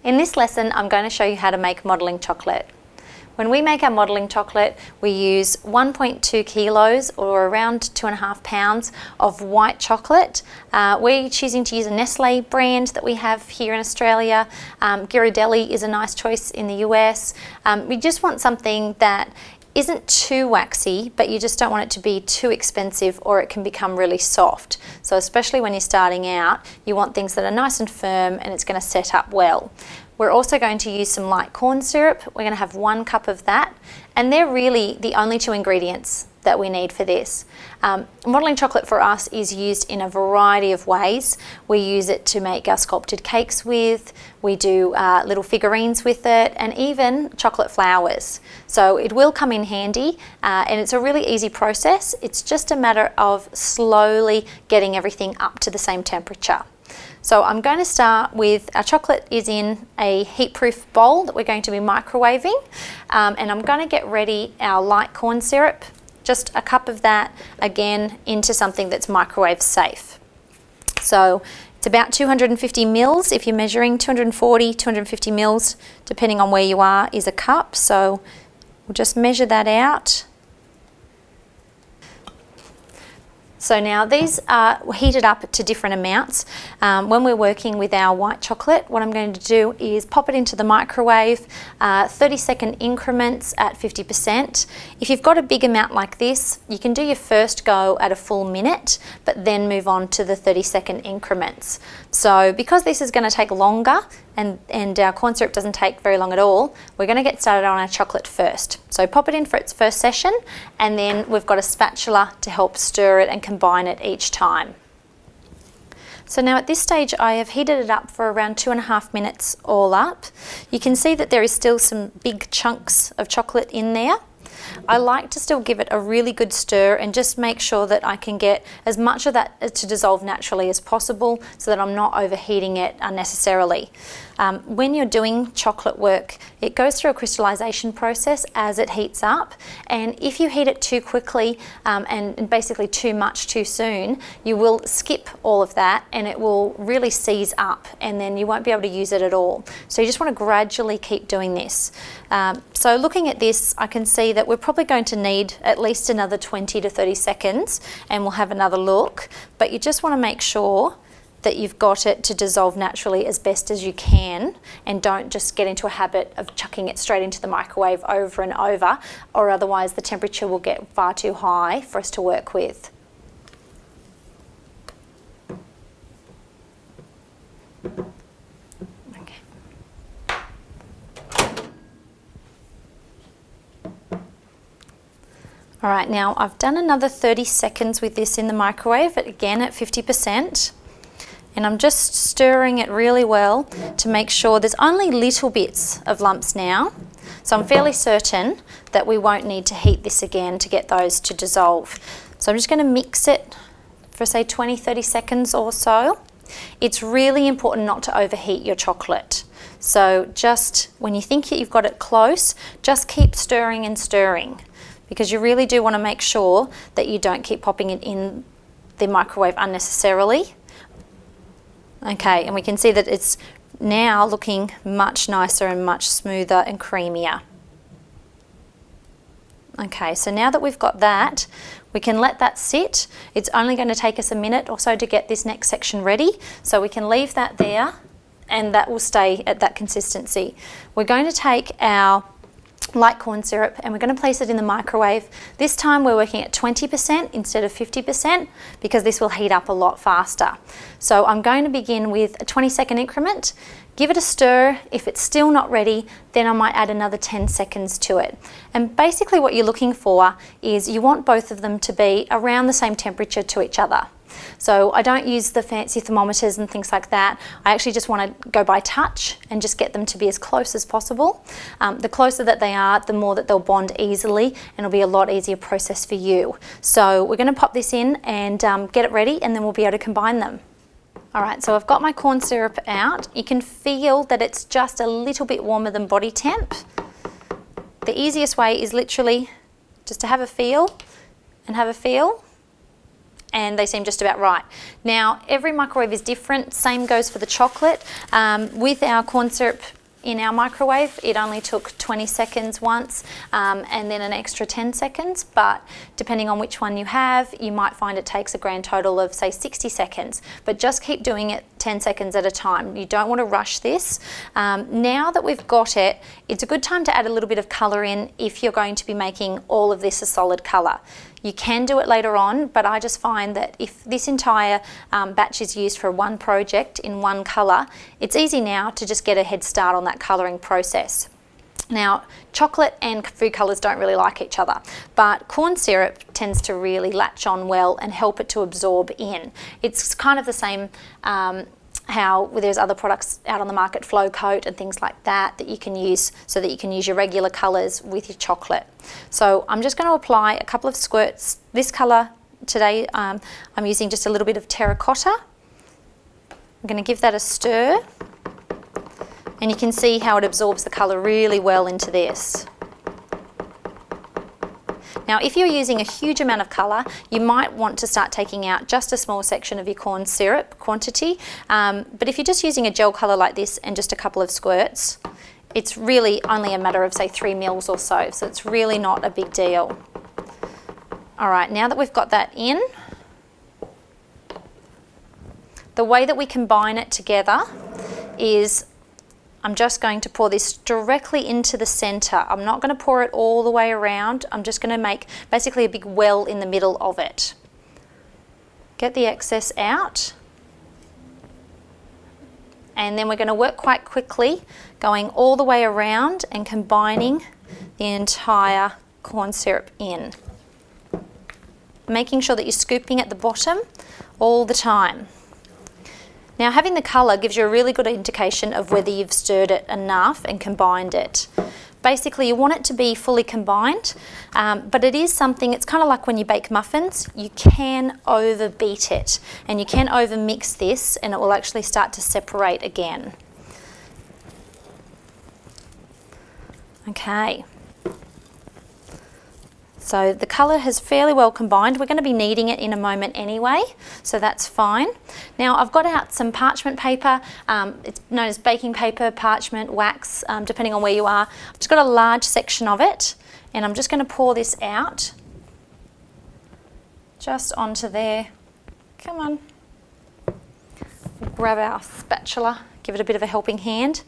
In this lesson, I'm going to show you how to make modelling chocolate. When we make our modelling chocolate, we use 1.2 kilos or around 2.5 pounds of white chocolate. We're choosing to use a Nestle brand that we have here in Australia. Ghirardelli is a nice choice in the US. We just want something that isn't too waxy, but you just don't want it to be too expensive or it can become really soft. So especially when you're starting out, you want things that are nice and firm and it's going to set up well. We're also going to use some light corn syrup. We're going to have 1 cup of that, and they're really the only 2 ingredients that we need for this. Modelling chocolate for us is used in a variety of ways. We use it to make our sculpted cakes with, we do little figurines with it, and even chocolate flowers. So it will come in handy, and it's a really easy process. It's just a matter of slowly getting everything up to the same temperature. So I'm going to start with, our chocolate is in a heat-proof bowl that we're going to be microwaving, and I'm going to get ready our light corn syrup, just a cup of that, again into something that's microwave safe. So it's about 250 mils, if you're measuring 240, 250 mils, depending on where you are, is a cup. So we'll just measure that out. So now these are heated up to different amounts. When we're working with our white chocolate, what I'm going to do is pop it into the microwave, 30-second increments at 50%. If you've got a big amount like this, you can do your first go at a full minute, but then move on to the 30-second increments. So because this is going to take longer, and our corn syrup doesn't take very long at all, we're going to get started on our chocolate first. So pop it in for its first session, and then we've got a spatula to help stir it and combine it each time. So now at this stage I have heated it up for around 2.5 minutes all up. You can see that there is still some big chunks of chocolate in there. I like to still give it a really good stir and just make sure that I can get as much of that to dissolve naturally as possible so that I'm not overheating it unnecessarily. When you're doing chocolate work, it goes through a crystallization process as it heats up, and if you heat it too quickly and basically too much too soon, you will skip all of that and it will really seize up and then you won't be able to use it at all. So you just want to gradually keep doing this. So looking at this, I can see that we're probably going to need at least another 20 to 30 seconds and we'll have another look, but you just want to make sure that you've got it to dissolve naturally as best as you can, and don't just get into a habit of chucking it straight into the microwave over and over, or otherwise the temperature will get far too high for us to work with. Okay. All right, now I've done another 30 seconds with this in the microwave, again at 50%. And I'm just stirring it really well to make sure there's only little bits of lumps now. So I'm fairly certain that we won't need to heat this again to get those to dissolve. So I'm just going to mix it for say 20-30 seconds or so. It's really important not to overheat your chocolate. So just when you think you've got it close, just keep stirring and stirring, because you really do want to make sure that you don't keep popping it in the microwave unnecessarily. Okay, and we can see that it's now looking much nicer and much smoother and creamier. Okay, so now that we've got that, we can let that sit. It's only going to take us a minute or so to get this next section ready, so we can leave that there and that will stay at that consistency. We're going to take our light corn syrup and we're going to place it in the microwave. This time we're working at 20% instead of 50% because this will heat up a lot faster. So I'm going to begin with a 20-second increment. Give it a stir. If it's still not ready, then I might add another 10 seconds to it. And basically what you're looking for is you want both of them to be around the same temperature to each other. So I don't use the fancy thermometers and things like that. I actually just want to go by touch and just get them to be as close as possible. The closer that they are, the more that they'll bond easily, and it'll be a lot easier process for you. So we're going to pop this in and get it ready, and then we'll be able to combine them. All right, so I've got my corn syrup out. You can feel that it's just a little bit warmer than body temp. The easiest way is literally just to have a feel and have a feel. and they seem just about right. Now, every microwave is different. Same goes for the chocolate. With our corn syrup in our microwave, it only took 20 seconds once, and then an extra 10 seconds, but depending on which one you have, you might find it takes a grand total of, say, 60 seconds, but just keep doing it 10 seconds at a time. You don't want to rush this. Now that we've got it, it's a good time to add a little bit of colour in if you're going to be making all of this a solid colour. You can do it later on, but I just find that if this entire batch is used for one project in one colour, it's easy now to just get a head start on that colouring process. Now, chocolate and food colours don't really like each other, but corn syrup tends to really latch on well and help it to absorb in. It's kind of the same how there's other products out on the market, Flow Coat and things like that, that you can use so that you can use your regular colours with your chocolate. So I'm just going to apply a couple of squirts. This colour today, I'm using just a little bit of terracotta. I'm going to give that a stir, and you can see how it absorbs the colour really well into this. Now, if you're using a huge amount of colour, you might want to start taking out just a small section of your corn syrup quantity. But if you're just using a gel colour like this and just a couple of squirts, it's really only a matter of, say, 3 mils or so it's really not a big deal. All right, now that we've got that in, the way that we combine it together is I'm just going to pour this directly into the centre. I'm not going to pour it all the way around. I'm just going to make basically a big well in the middle of it. Get the excess out. And then we're going to work quite quickly, going all the way around and combining the entire corn syrup in. Making sure that you're scooping at the bottom all the time. Now, having the colour gives you a really good indication of whether you've stirred it enough and combined it. Basically, you want it to be fully combined, but it is something, it's kind of like when you bake muffins, you can overbeat it and you can overmix this and it will actually start to separate again. Okay. So the colour has fairly well combined. We're going to be kneading it in a moment anyway, so that's fine. Now I've got out some parchment paper. It's known as baking paper, parchment, wax, depending on where you are. I've just got a large section of it, and I'm just going to pour this out just onto there. Come on. Grab our spatula, give it a bit of a helping hand.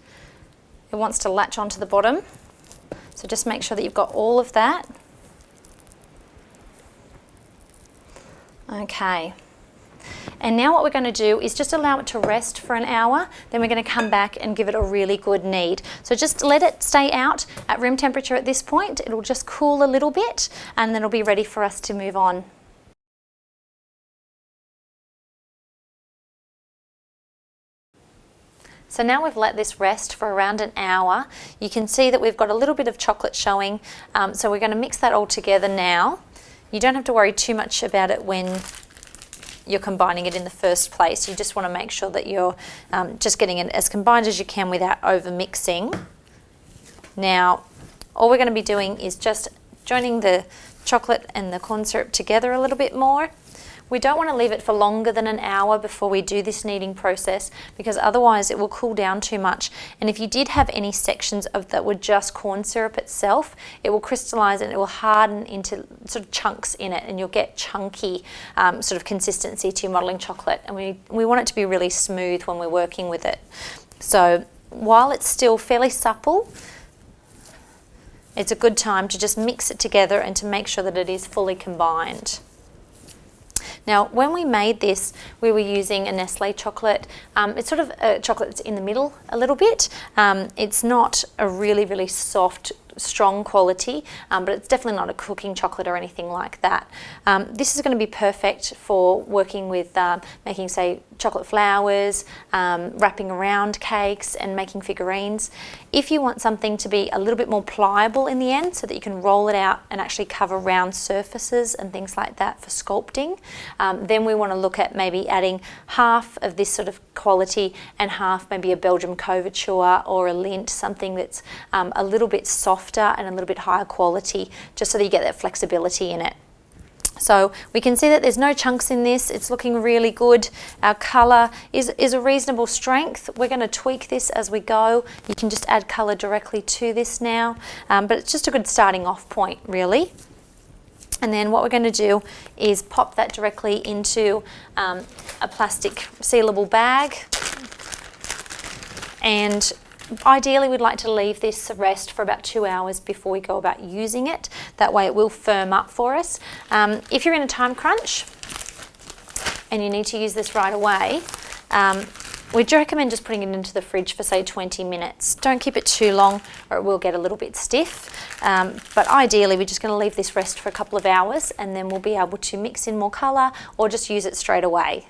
It wants to latch onto the bottom, so just make sure that you've got all of that. Okay, and now what we're going to do is just allow it to rest for an hour, then we're going to come back and give it a really good knead. So just let it stay out at room temperature at this point. It'll just cool a little bit and then it'll be ready for us to move on. So now we've let this rest for around an hour. You can see that we've got a little bit of chocolate showing, so we're going to mix that all together now. You don't have to worry too much about it when you're combining it in the first place. You just want to make sure that you're just getting it as combined as you can without over mixing. Now, all we're going to be doing is just joining the chocolate and the corn syrup together a little bit more. We don't want to leave it for longer than an hour before we do this kneading process, because otherwise it will cool down too much. And if you did have any sections of that were just corn syrup itself, it will crystallize and it will harden into sort of chunks in it, and you'll get chunky sort of consistency to your modelling chocolate. And we want it to be really smooth when we're working with it. So while it's still fairly supple, it's a good time to just mix it together and to make sure that it is fully combined. Now, when we made this, we were using a Nestle chocolate. It's sort of a chocolate that's in the middle a little bit. It's not a really, really soft, strong quality, but it's definitely not a cooking chocolate or anything like that. This is going to be perfect for working with making, say, chocolate flowers, wrapping around cakes and making figurines. If you want something to be a little bit more pliable in the end so that you can roll it out and actually cover round surfaces and things like that for sculpting, then we want to look at maybe adding half of this sort of quality and half maybe a Belgium couverture or a lint, something that's a little bit softer and a little bit higher quality, just so that you get that flexibility in it. So we can see that there's no chunks in this. It's looking really good. Our colour is a reasonable strength. We're going to tweak this as we go. You can just add colour directly to this now, but it's just a good starting off point really. And then what we're going to do is pop that directly into a plastic sealable bag. And ideally we'd like to leave this rest for about 2 hours before we go about using it. That way it will firm up for us. If you're in a time crunch and you need to use this right away, we'd recommend just putting it into the fridge for say 20 minutes. Don't keep it too long or it will get a little bit stiff. But ideally we're just going to leave this rest for a couple of hours and then we'll be able to mix in more colour or just use it straight away.